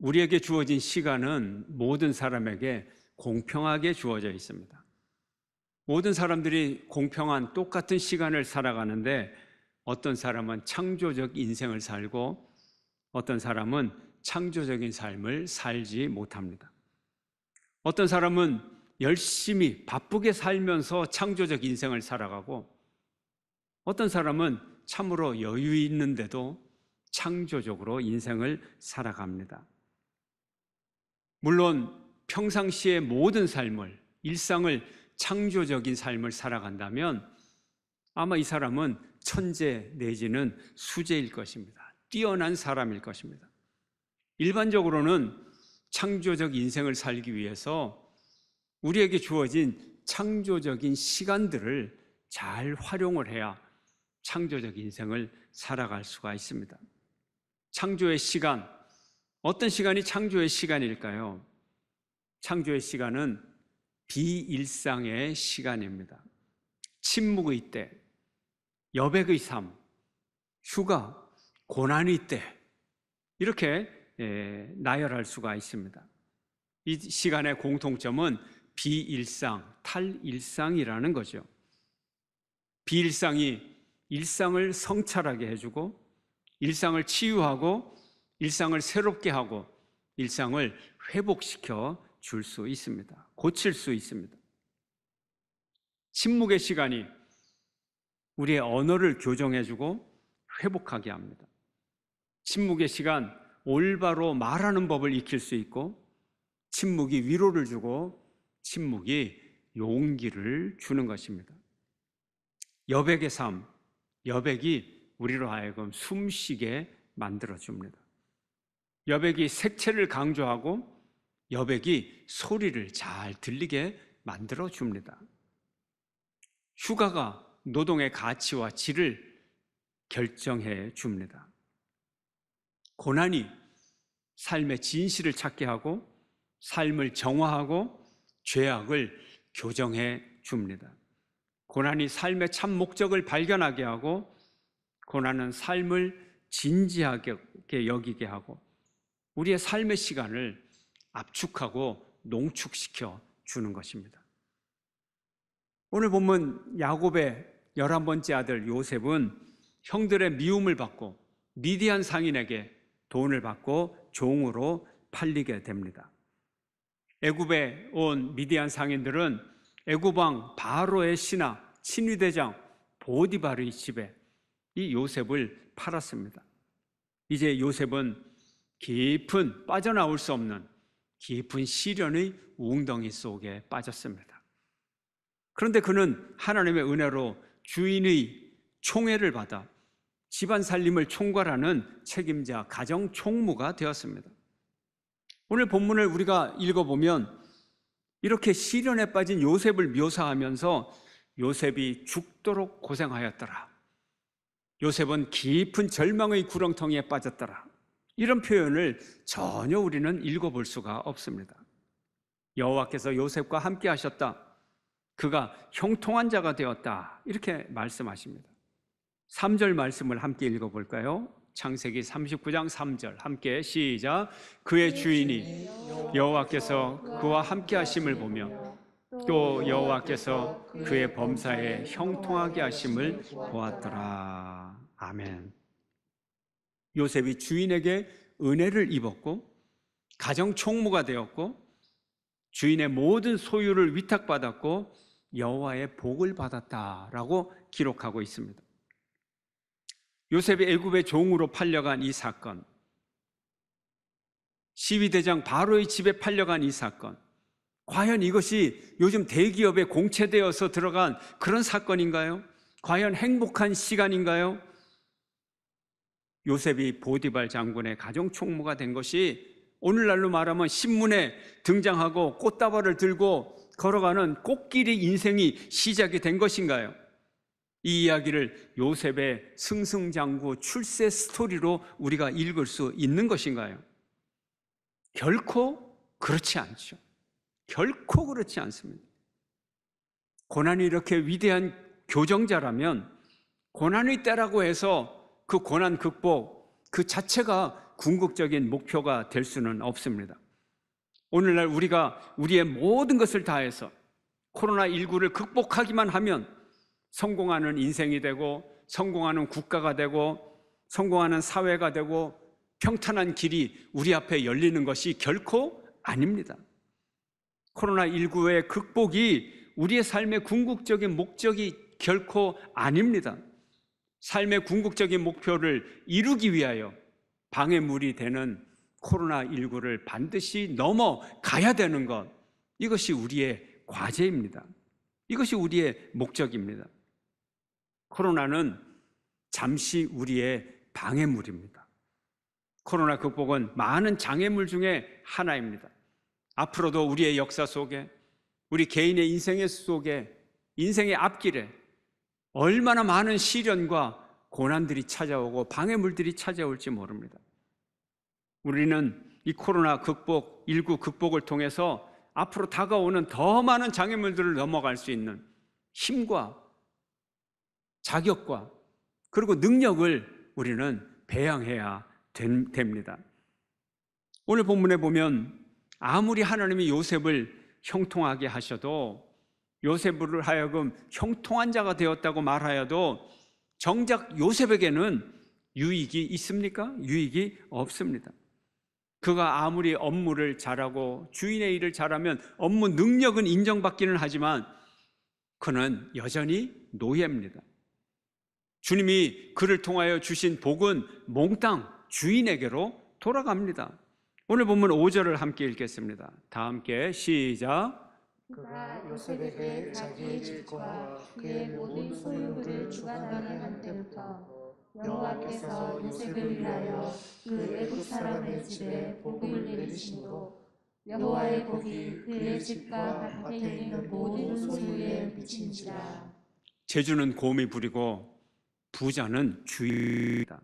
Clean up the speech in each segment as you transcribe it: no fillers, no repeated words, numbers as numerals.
우리에게 주어진 시간은 모든 사람에게 공평하게 주어져 있습니다. 모든 사람들이 공평한 똑같은 시간을 살아가는데 어떤 사람은 창조적 인생을 살고 어떤 사람은 창조적인 삶을 살지 못합니다. 어떤 사람은 열심히 바쁘게 살면서 창조적 인생을 살아가고 어떤 사람은 참으로 여유 있는데도 창조적으로 인생을 살아갑니다. 물론 평상시의 모든 삶을, 일상을 창조적인 삶을 살아간다면 아마 이 사람은 천재 내지는 수재일 것입니다. 뛰어난 사람일 것입니다. 일반적으로는 창조적 인생을 살기 위해서 우리에게 주어진 창조적인 시간들을 잘 활용을 해야 창조적 인생을 살아갈 수가 있습니다. 창조의 시간, 어떤 시간이 창조의 시간일까요? 창조의 시간은 비일상의 시간입니다. 침묵의 때, 여백의 삶, 휴가, 고난의 때 이렇게 나열할 수가 있습니다. 이 시간의 공통점은 비일상, 탈일상이라는 거죠. 비일상이 일상을 성찰하게 해주고 일상을 치유하고 일상을 새롭게 하고 일상을 회복시켜 줄 수 있습니다. 고칠 수 있습니다. 침묵의 시간이 우리의 언어를 교정해주고 회복하게 합니다. 침묵의 시간, 올바로 말하는 법을 익힐 수 있고 침묵이 위로를 주고 침묵이 용기를 주는 것입니다. 여백의 삶, 여백이 우리로 하여금 숨쉬게 만들어줍니다. 여백이 색채를 강조하고 여백이 소리를 잘 들리게 만들어줍니다. 휴가가 노동의 가치와 질을 결정해 줍니다. 고난이 삶의 진실을 찾게 하고 삶을 정화하고 죄악을 교정해 줍니다. 고난이 삶의 참 목적을 발견하게 하고 고난은 삶을 진지하게 여기게 하고 우리의 삶의 시간을 압축하고 농축시켜 주는 것입니다. 오늘 본문 야곱의 11번째 아들 요셉은 형들의 미움을 받고 미디안 상인에게 돈을 받고 종으로 팔리게 됩니다. 애굽에 온 미디안 상인들은 애굽 왕 바로의 신하 친위대장 보디발의 집에 이 요셉을 팔았습니다. 이제 요셉은 깊은 빠져나올 수 없는 깊은 시련의 웅덩이 속에 빠졌습니다. 그런데 그는 하나님의 은혜로 주인의 총애를 받아 집안 살림을 총괄하는 책임자 가정 총무가 되었습니다. 오늘 본문을 우리가 읽어보면 이렇게 시련에 빠진 요셉을 묘사하면서 요셉이 죽도록 고생하였더라, 요셉은 깊은 절망의 구렁텅이에 빠졌더라, 이런 표현을 전혀 우리는 읽어볼 수가 없습니다. 여호와께서 요셉과 함께 하셨다, 그가 형통한 자가 되었다, 이렇게 말씀하십니다. 3절 말씀을 함께 읽어볼까요? 창세기 39장 3절 함께 시작. 그의 주인이 여호와께서 그와 함께 하심을 보며 또 여호와께서 그의 범사에 형통하게 하심을 보았더라. 아멘. 요셉이 주인에게 은혜를 입었고 가정 총무가 되었고 주인의 모든 소유를 위탁받았고 여호와의 복을 받았다라고 기록하고 있습니다. 요셉이 애굽의 종으로 팔려간 이 사건, 시위대장 바로의 집에 팔려간 이 사건, 과연 이것이 요즘 대기업에 공채되어서 들어간 그런 사건인가요? 과연 행복한 시간인가요? 요셉이 보디발 장군의 가정 총무가 된 것이 오늘날로 말하면 신문에 등장하고 꽃다발을 들고 걸어가는 꽃길이 인생이 시작이 된 것인가요? 이 이야기를 요셉의 승승장구 출세 스토리로 우리가 읽을 수 있는 것인가요? 결코 그렇지 않죠. 결코 그렇지 않습니다. 고난이 이렇게 위대한 교정자라면 고난의 때라고 해서 그 고난 극복 그 자체가 궁극적인 목표가 될 수는 없습니다. 오늘날 우리가 우리의 모든 것을 다해서 코로나19를 극복하기만 하면 성공하는 인생이 되고 성공하는 국가가 되고 성공하는 사회가 되고 평탄한 길이 우리 앞에 열리는 것이 결코 아닙니다. 코로나19의 극복이 우리의 삶의 궁극적인 목적이 결코 아닙니다. 삶의 궁극적인 목표를 이루기 위하여 방해물이 되는 코로나19를 반드시 넘어가야 되는 것, 이것이 우리의 과제입니다. 이것이 우리의 목적입니다. 코로나는 잠시 우리의 방해물입니다. 코로나 극복은 많은 장애물 중에 하나입니다. 앞으로도 우리의 역사 속에, 우리 개인의 인생의 속에, 인생의 앞길에 얼마나 많은 시련과 고난들이 찾아오고 방해물들이 찾아올지 모릅니다. 우리는 이 코로나 극복, 19 극복을 통해서 앞으로 다가오는 더 많은 장애물들을 넘어갈 수 있는 힘과 자격과 그리고 능력을 우리는 배양해야 됩니다. 오늘 본문에 보면 아무리 하나님이 요셉을 형통하게 하셔도, 요셉을 하여금 형통한 자가 되었다고 말하여도 정작 요셉에게는 유익이 있습니까? 유익이 없습니다. 그가 아무리 업무를 잘하고 주인의 일을 잘하면 업무 능력은 인정받기는 하지만 그는 여전히 노예입니다. 주님이 그를 통하여 주신 복은 몽땅 주인에게로 돌아갑니다. 오늘 본문 5절을 함께 읽겠습니다. 다 함께 시작. 그가 요셉에게 자기의 집과 그의 모든 소유물을 주관하게 한 때부터 여호와께서 요셉을 위하여 그 애굽 사람의 집에 복음을 내리심으로 여호와의 복이 그의 집과 밭에 있는 모든 소유에 미친지라. 재주는 곰이 부리고 부자는 주인이다.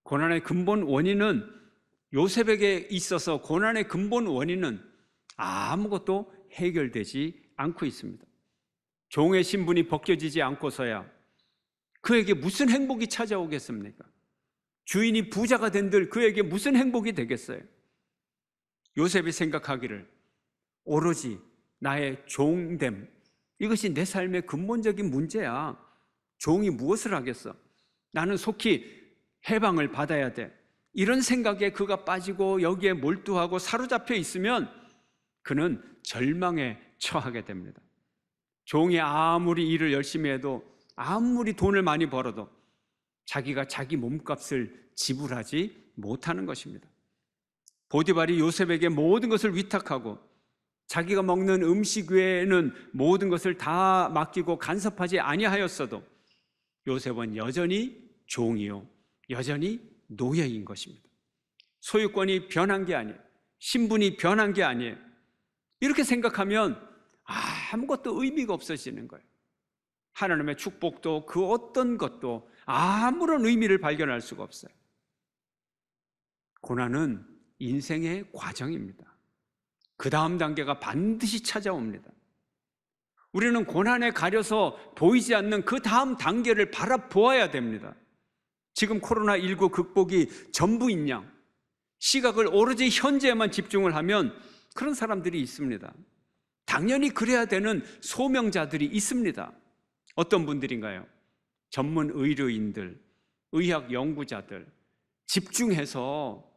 고난의 근본 원인은, 요셉에게 있어서 고난의 근본 원인은 아무것도 해결되지 않고 있습니다. 종의 신분이 벗겨지지 않고서야 그에게 무슨 행복이 찾아오겠습니까? 주인이 부자가 된들 그에게 무슨 행복이 되겠어요? 요셉이 생각하기를 오로지 나의 종됨, 이것이 내 삶의 근본적인 문제야. 종이 무엇을 하겠어? 나는 속히 해방을 받아야 돼. 이런 생각에 그가 빠지고 여기에 몰두하고 사로잡혀 있으면 그는 절망에 처하게 됩니다. 종이 아무리 일을 열심히 해도, 아무리 돈을 많이 벌어도 자기가 자기 몸값을 지불하지 못하는 것입니다. 보디발이 요셉에게 모든 것을 위탁하고 자기가 먹는 음식 외에는 모든 것을 다 맡기고 간섭하지 아니하였어도 요셉은 여전히 종이요, 여전히 노예인 것입니다. 소유권이 변한 게 아니에요. 신분이 변한 게 아니에요. 이렇게 생각하면 아무것도 의미가 없어지는 거예요. 하나님의 축복도 그 어떤 것도 아무런 의미를 발견할 수가 없어요. 고난은 인생의 과정입니다. 그 다음 단계가 반드시 찾아옵니다. 우리는 고난에 가려서 보이지 않는 그 다음 단계를 바라보아야 됩니다. 지금 코로나19 극복이 전부인 양, 시각을 오로지 현재에만 집중을 하면 그런 사람들이 있습니다. 당연히 그래야 되는 소명자들이 있습니다. 어떤 분들인가요? 전문 의료인들, 의학 연구자들, 집중해서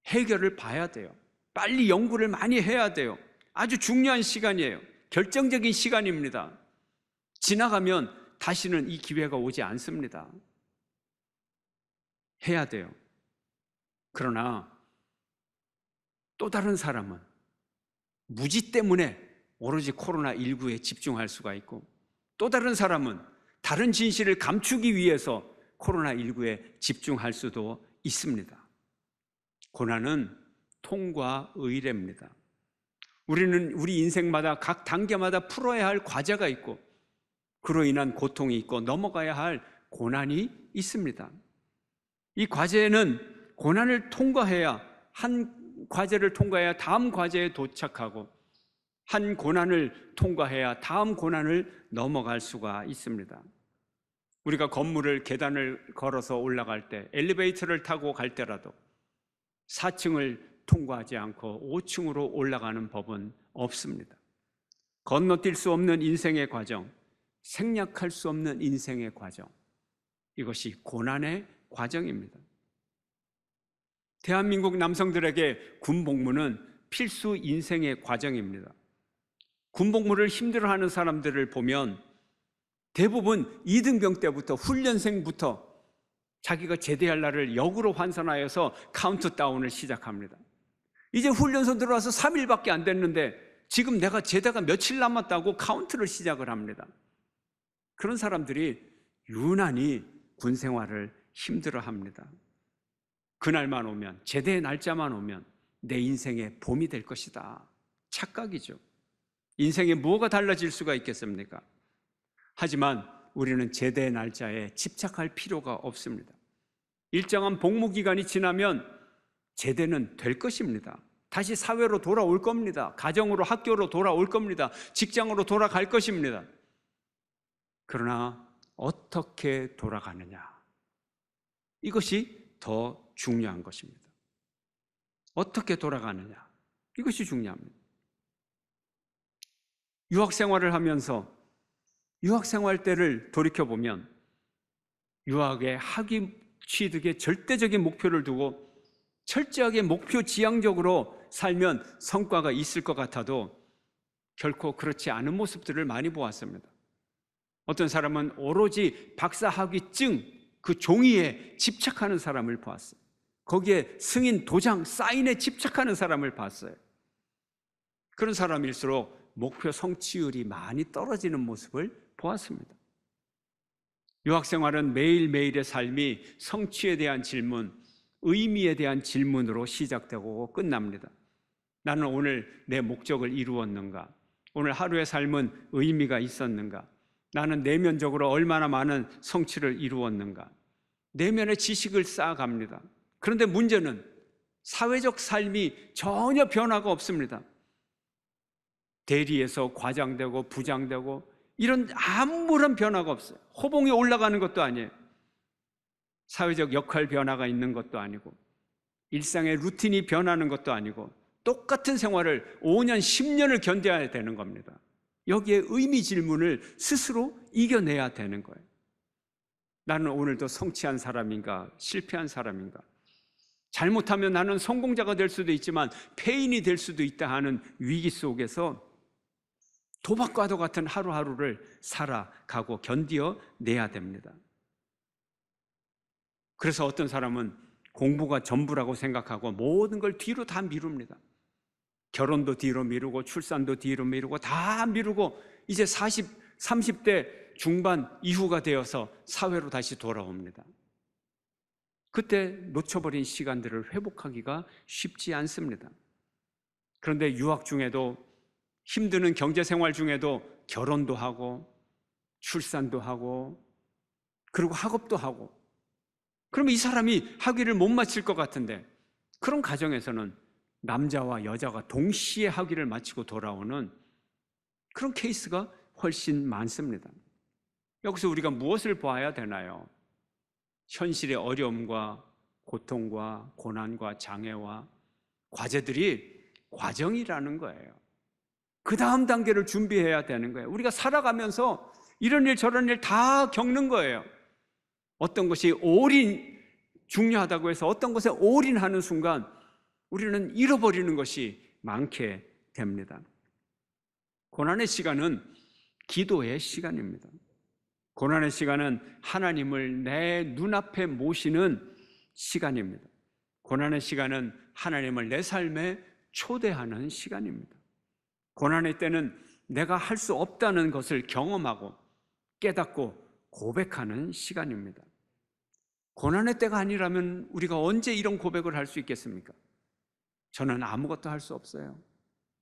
해결을 봐야 돼요. 빨리 연구를 많이 해야 돼요. 아주 중요한 시간이에요. 결정적인 시간입니다. 지나가면 다시는 이 기회가 오지 않습니다. 해야 돼요. 그러나 또 다른 사람은 무지 때문에 오로지 코로나19에 집중할 수가 있고, 또 다른 사람은 다른 진실을 감추기 위해서 코로나19에 집중할 수도 있습니다. 고난은 통과 의례입니다. 우리는 우리 인생마다 각 단계마다 풀어야 할 과제가 있고, 그로 인한 고통이 있고 넘어가야 할 고난이 있습니다. 이 과제는 고난을 통과해야, 한 과제를 통과해야 다음 과제에 도착하고, 한 고난을 통과해야 다음 고난을 넘어갈 수가 있습니다. 우리가 건물을 계단을 걸어서 올라갈 때, 엘리베이터를 타고 갈 때라도 4층을 통과하지 않고 5층으로 올라가는 법은 없습니다. 건너뛸 수 없는 인생의 과정, 생략할 수 없는 인생의 과정, 이것이 고난의 과정입니다. 대한민국 남성들에게 군복무는 필수 인생의 과정입니다. 군복무를 힘들어하는 사람들을 보면 대부분 이등병 때부터, 훈련생부터 자기가 제대할 날을 역으로 환산하여서 카운트다운을 시작합니다. 이제 훈련소 들어와서 3일밖에 안 됐는데 지금 내가 제대가 며칠 남았다고 카운트를 시작을 합니다. 그런 사람들이 유난히 군 생활을 힘들어합니다. 그날만 오면, 제대의 날짜만 오면 내 인생의 봄이 될 것이다. 착각이죠. 인생에 뭐가 달라질 수가 있겠습니까? 하지만 우리는 제대의 날짜에 집착할 필요가 없습니다. 일정한 복무 기간이 지나면 제대는 될 것입니다. 다시 사회로 돌아올 겁니다. 가정으로, 학교로 돌아올 겁니다. 직장으로 돌아갈 것입니다. 그러나 어떻게 돌아가느냐, 이것이 더 중요한 것입니다. 어떻게 돌아가느냐, 이것이 중요합니다. 유학 생활을 하면서 유학 생활 때를 돌이켜보면 유학의 학위 취득에 절대적인 목표를 두고 철저하게 목표 지향적으로 살면 성과가 있을 것 같아도 결코 그렇지 않은 모습들을 많이 보았습니다. 어떤 사람은 오로지 박사 학위증 그 종이에 집착하는 사람을 보았어요. 거기에 승인 도장 사인에 집착하는 사람을 봤어요. 그런 사람일수록 목표 성취율이 많이 떨어지는 모습을 보았습니다. 유학생활은 매일매일의 삶이 성취에 대한 질문, 의미에 대한 질문으로 시작되고 끝납니다. 나는 오늘 내 목적을 이루었는가? 오늘 하루의 삶은 의미가 있었는가? 나는 내면적으로 얼마나 많은 성취를 이루었는가? 내면의 지식을 쌓아갑니다. 그런데 문제는 사회적 삶이 전혀 변화가 없습니다. 대리에서 과장되고 부장되고 이런 아무런 변화가 없어요. 호봉이 올라가는 것도 아니에요. 사회적 역할 변화가 있는 것도 아니고 일상의 루틴이 변하는 것도 아니고 똑같은 생활을 5년, 10년을 견뎌야 되는 겁니다. 여기에 의미 질문을 스스로 이겨내야 되는 거예요. 나는 오늘도 성취한 사람인가, 실패한 사람인가? 잘못하면 나는 성공자가 될 수도 있지만 폐인이 될 수도 있다 하는 위기 속에서 도박과도 같은 하루하루를 살아가고 견뎌내야 됩니다. 그래서 어떤 사람은 공부가 전부라고 생각하고 모든 걸 뒤로 다 미룹니다. 결혼도 뒤로 미루고 출산도 뒤로 미루고 다 미루고 이제 30대 중반 이후가 되어서 사회로 다시 돌아옵니다. 그때 놓쳐버린 시간들을 회복하기가 쉽지 않습니다. 그런데 유학 중에도 힘드는 경제생활 중에도 결혼도 하고 출산도 하고 그리고 학업도 하고 그러면 이 사람이 학위를 못 마칠 것 같은데 그런 가정에서는 남자와 여자가 동시에 학위를 마치고 돌아오는 그런 케이스가 훨씬 많습니다. 여기서 우리가 무엇을 봐야 되나요? 현실의 어려움과 고통과 고난과 장애와 과제들이 과정이라는 거예요. 그 다음 단계를 준비해야 되는 거예요. 우리가 살아가면서 이런 일 저런 일 다 겪는 거예요. 어떤 것이 올인 중요하다고 해서 어떤 것에 올인하는 순간 우리는 잃어버리는 것이 많게 됩니다. 고난의 시간은 기도의 시간입니다. 고난의 시간은 하나님을 내 눈앞에 모시는 시간입니다. 고난의 시간은 하나님을 내 삶에 초대하는 시간입니다. 고난의 때는 내가 할 수 없다는 것을 경험하고 깨닫고 고백하는 시간입니다. 고난의 때가 아니라면 우리가 언제 이런 고백을 할 수 있겠습니까? 저는 아무것도 할 수 없어요.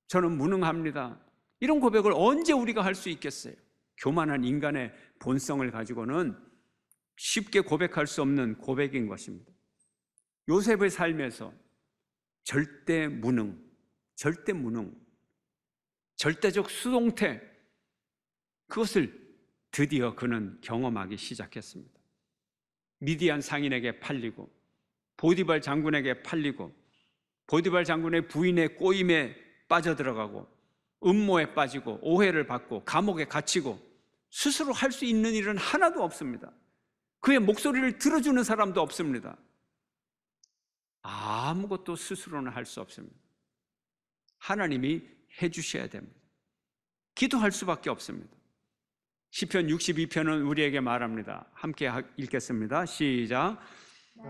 저는 무능합니다. 이런 고백을 언제 우리가 할 수 있겠어요? 교만한 인간의 본성을 가지고는 쉽게 고백할 수 없는 고백인 것입니다. 요셉의 삶에서 절대 무능, 절대적 수동태, 그것을 드디어 그는 경험하기 시작했습니다. 미디안 상인에게 팔리고 보디발 장군에게 팔리고 보디발 장군의 부인의 꼬임에 빠져들어가고 음모에 빠지고 오해를 받고 감옥에 갇히고 스스로 할 수 있는 일은 하나도 없습니다. 그의 목소리를 들어주는 사람도 없습니다. 아무것도 스스로는 할 수 없습니다. 하나님이 해주셔야 됩니다. 기도할 수밖에 없습니다. 시편 62편은 우리에게 말합니다. 함께 읽겠습니다. 시작.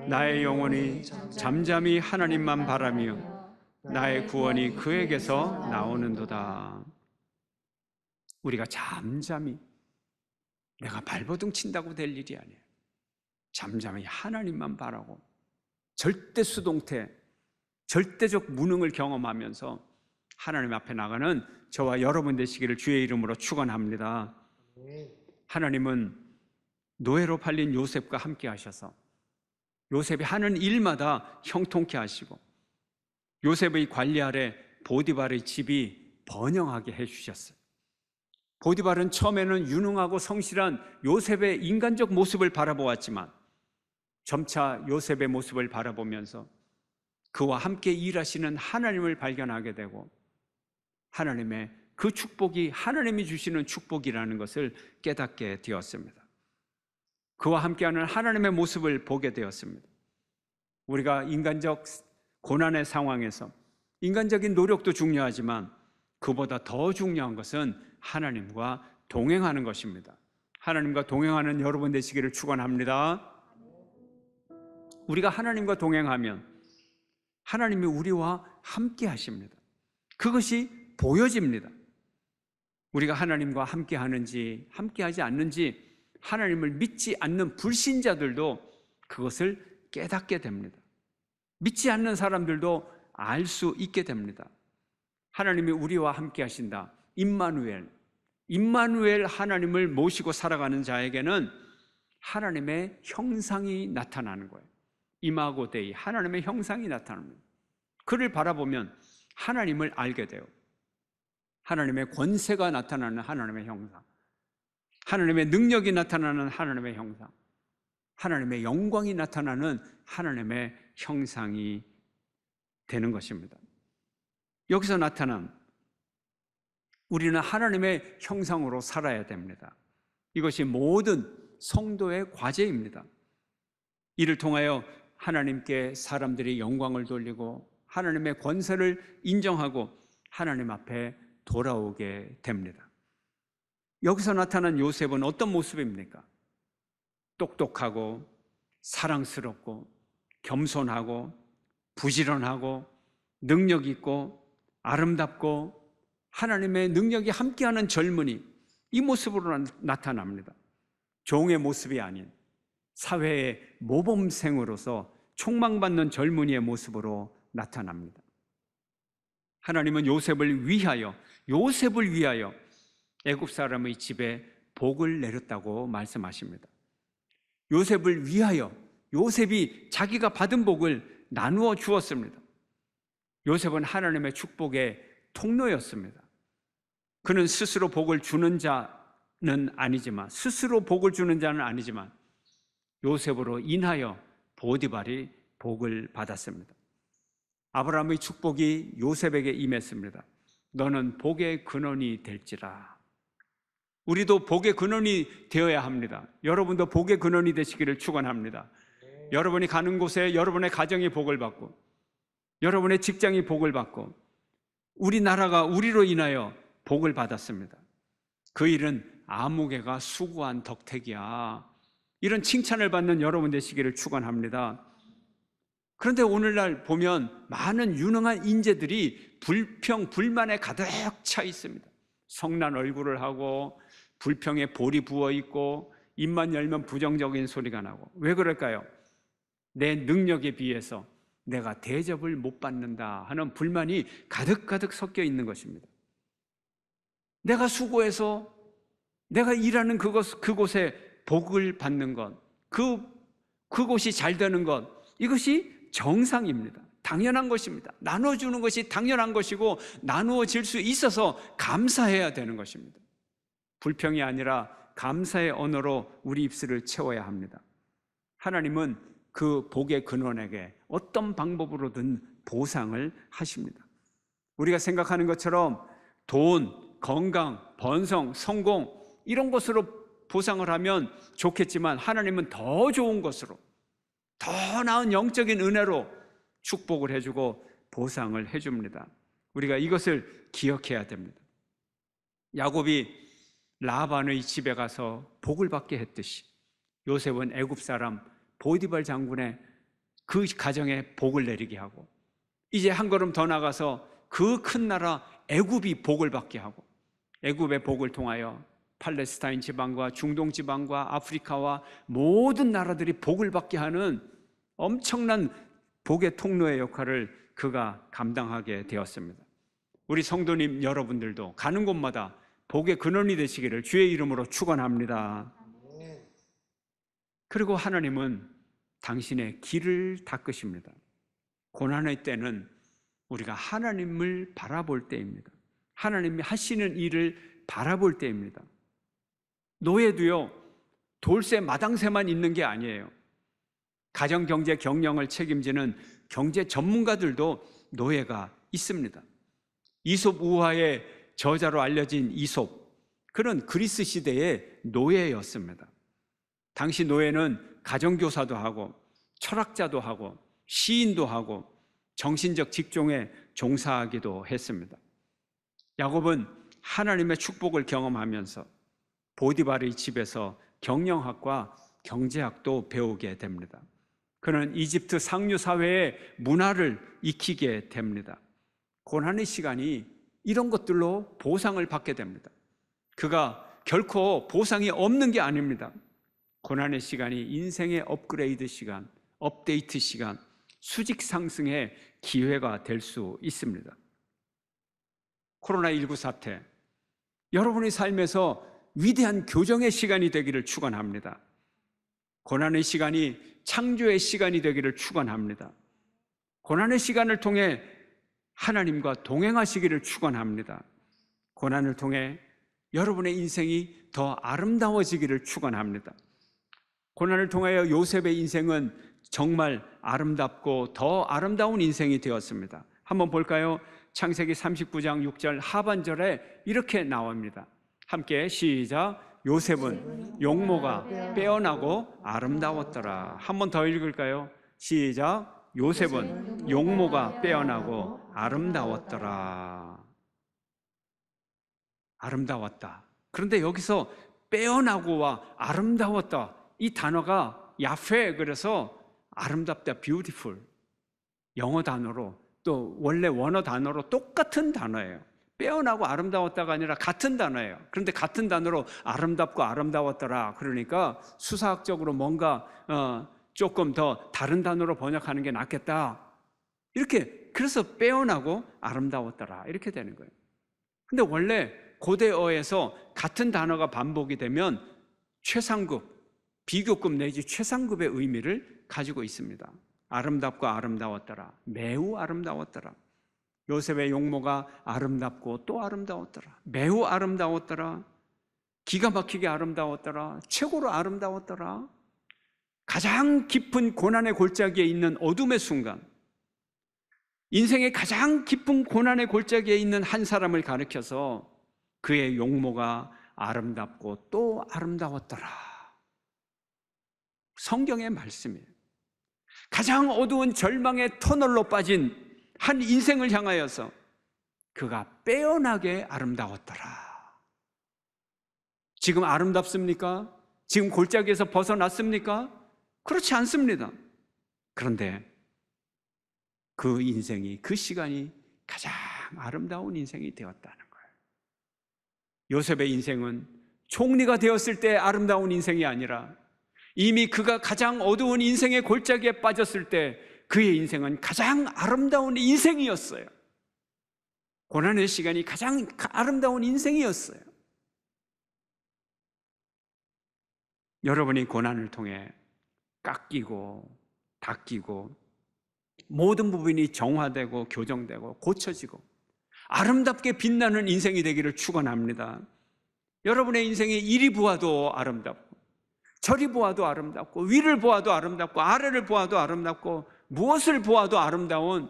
나의 영혼이 잠잠히 하나님만 바라며 나의 구원이 그에게서 나오는도다. 우리가 잠잠히, 내가 발버둥 친다고 될 일이 아니에요. 잠잠히 하나님만 바라고 절대 수동태, 절대적 무능을 경험하면서 하나님 앞에 나가는 저와 여러분 되시기를 주의 이름으로 축원합니다. 하나님은 노예로 팔린 요셉과 함께 하셔서 요셉이 하는 일마다 형통케 하시고 요셉의 관리 아래 보디발의 집이 번영하게 해주셨어요. 보디발은 처음에는 유능하고 성실한 요셉의 인간적 모습을 바라보았지만 점차 요셉의 모습을 바라보면서 그와 함께 일하시는 하나님을 발견하게 되고 하나님의 그 축복이 하나님이 주시는 축복이라는 것을 깨닫게 되었습니다. 그와 함께하는 하나님의 모습을 보게 되었습니다. 우리가 인간적 고난의 상황에서 인간적인 노력도 중요하지만 그보다 더 중요한 것은 하나님과 동행하는 것입니다. 하나님과 동행하는 여러분 되시기를 축원합니다. 우리가 하나님과 동행하면 하나님이 우리와 함께 하십니다. 그것이 보여집니다. 우리가 하나님과 함께 하는지 함께 하지 않는지 하나님을 믿지 않는 불신자들도 그것을 깨닫게 됩니다. 믿지 않는 사람들도 알 수 있게 됩니다. 하나님이 우리와 함께 하신다. 임마누엘 하나님을 모시고 살아가는 자에게는 하나님의 형상이 나타나는 거예요. 이마고데이, 하나님의 형상이 나타납니다. 그를 바라보면 하나님을 알게 돼요. 하나님의 권세가 나타나는 하나님의 형상, 하나님의 능력이 나타나는 하나님의 형상, 하나님의 영광이 나타나는 하나님의 형상이 되는 것입니다. 여기서 나타난 우리는 하나님의 형상으로 살아야 됩니다. 이것이 모든 성도의 과제입니다. 이를 통하여 하나님께 사람들이 영광을 돌리고 하나님의 권세를 인정하고 하나님 앞에 돌아오게 됩니다. 여기서 나타난 요셉은 어떤 모습입니까? 똑똑하고 사랑스럽고 겸손하고 부지런하고 능력 있고 아름답고 하나님의 능력이 함께하는 젊은이, 이 모습으로 나타납니다. 종의 모습이 아닌 사회의 모범생으로서 촉망받는 젊은이의 모습으로 나타납니다. 하나님은 요셉을 위하여 애굽 사람의 집에 복을 내렸다고 말씀하십니다. 요셉을 위하여 요셉이 자기가 받은 복을 나누어 주었습니다. 요셉은 하나님의 축복의 통로였습니다. 그는 스스로 복을 주는 자는 아니지만 요셉으로 인하여 보디발이 복을 받았습니다. 아브라함의 축복이 요셉에게 임했습니다. 너는 복의 근원이 될지라. 우리도 복의 근원이 되어야 합니다. 여러분도 복의 근원이 되시기를 축원합니다. 여러분이 가는 곳에 여러분의 가정이 복을 받고 여러분의 직장이 복을 받고 우리나라가 우리로 인하여 복을 받았습니다. 그 일은 아무개가 수고한 덕택이야. 이런 칭찬을 받는 여러분 되시기를 축원합니다. 그런데 오늘날 보면 많은 유능한 인재들이 불평, 불만에 가득 차 있습니다. 성난 얼굴을 하고 불평에 볼이 부어있고 입만 열면 부정적인 소리가 나고. 왜 그럴까요? 내 능력에 비해서 내가 대접을 못 받는다 하는 불만이 가득가득 섞여 있는 것입니다. 내가 수고해서 내가 일하는 그곳에 복을 받는 것, 그곳이 잘 되는 것, 이것이 정상입니다. 당연한 것입니다. 나눠주는 것이 당연한 것이고 나누어질 수 있어서 감사해야 되는 것입니다. 불평이 아니라 감사의 언어로 우리 입술을 채워야 합니다. 하나님은 그 복의 근원에게 어떤 방법으로든 보상을 하십니다. 우리가 생각하는 것처럼 돈, 건강, 번성, 성공 이런 것으로 보상을 하면 좋겠지만 하나님은 더 좋은 것으로, 더 나은 영적인 은혜로 축복을 해주고 보상을 해줍니다. 우리가 이것을 기억해야 됩니다. 야곱이 라반의 집에 가서 복을 받게 했듯이 요셉은 애굽 사람 보디발 장군의 그 가정에 복을 내리게 하고, 이제 한 걸음 더 나가서 그 큰 나라 애굽이 복을 받게 하고, 애굽의 복을 통하여 팔레스타인 지방과 중동 지방과 아프리카와 모든 나라들이 복을 받게 하는 엄청난 복의 통로의 역할을 그가 감당하게 되었습니다. 우리 성도님 여러분들도 가는 곳마다 복의 근원이 되시기를 주의 이름으로 축원합니다. 그리고 하나님은 당신의 길을 닦으십니다. 고난의 때는 우리가 하나님을 바라볼 때입니다. 하나님이 하시는 일을 바라볼 때입니다. 노예도요, 돌쇠, 마당쇠만 있는 게 아니에요. 가정경제 경영을 책임지는 경제 전문가들도 노예가 있습니다. 이솝 우화의 저자로 알려진 이솝, 그는 그리스 시대의 노예였습니다. 당시 노예는 가정교사도 하고 철학자도 하고 시인도 하고 정신적 직종에 종사하기도 했습니다. 야곱은 하나님의 축복을 경험하면서 보디발의 집에서 경영학과 경제학도 배우게 됩니다. 그는 이집트 상류 사회의 문화를 익히게 됩니다. 고난의 시간이 이런 것들로 보상을 받게 됩니다. 그가 결코 보상이 없는 게 아닙니다. 고난의 시간이 인생의 업그레이드 시간, 업데이트 시간, 수직 상승의 기회가 될 수 있습니다. 코로나19 사태, 여러분의 삶에서 위대한 교정의 시간이 되기를 축원합니다. 고난의 시간이 창조의 시간이 되기를 축원합니다. 고난의 시간을 통해 하나님과 동행하시기를 축원합니다. 고난을 통해 여러분의 인생이 더 아름다워지기를 축원합니다. 고난을 통하여 요셉의 인생은 정말 아름답고 더 아름다운 인생이 되었습니다. 한번 볼까요? 창세기 39장 6절 하반절에 이렇게 나옵니다. 함께 시작. 요셉은 용모가 빼어나고 아름다웠더라. 한번 더 읽을까요? 시작. 요셉은 용모가 빼어나고 아름다웠더라. 아름다웠다. 그런데 여기서 빼어나고와 아름다웠다, 이 단어가 야페, 그래서 아름답다, beautiful, 영어 단어로 또 원래 원어 단어로 똑같은 단어예요. 빼어나고 아름다웠다가 아니라 같은 단어예요. 그런데 같은 단어로 아름답고 아름다웠더라, 그러니까 수사학적으로 뭔가 조금 더 다른 단어로 번역하는 게 낫겠다, 이렇게, 그래서 빼어나고 아름다웠더라 이렇게 되는 거예요. 근데 원래 고대어에서 같은 단어가 반복이 되면 최상급, 비교급 내지 최상급의 의미를 가지고 있습니다. 아름답고 아름다웠더라, 매우 아름다웠더라. 요셉의 용모가 아름답고 또 아름다웠더라, 매우 아름다웠더라, 기가 막히게 아름다웠더라, 최고로 아름다웠더라. 가장 깊은 고난의 골짜기에 있는 어둠의 순간, 인생의 가장 깊은 고난의 골짜기에 있는 한 사람을 가리켜서 그의 용모가 아름답고 또 아름다웠더라. 성경의 말씀이에요. 가장 어두운 절망의 터널로 빠진 한 인생을 향하여서 그가 빼어나게 아름다웠더라. 지금 아름답습니까? 지금 골짜기에서 벗어났습니까? 그렇지 않습니다. 그런데 그 인생이, 그 시간이 가장 아름다운 인생이 되었다는 거예요. 요셉의 인생은 총리가 되었을 때 아름다운 인생이 아니라 이미 그가 가장 어두운 인생의 골짜기에 빠졌을 때 그의 인생은 가장 아름다운 인생이었어요. 고난의 시간이 가장 아름다운 인생이었어요. 여러분이 고난을 통해 깎이고 닦이고 모든 부분이 정화되고 교정되고 고쳐지고 아름답게 빛나는 인생이 되기를 축원합니다. 여러분의 인생이 이리 보아도 아름답고 저리 보아도 아름답고 위를 보아도 아름답고 아래를 보아도 아름답고 무엇을 보아도 아름다운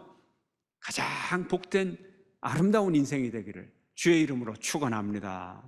가장 복된 아름다운 인생이 되기를 주의 이름으로 축원합니다.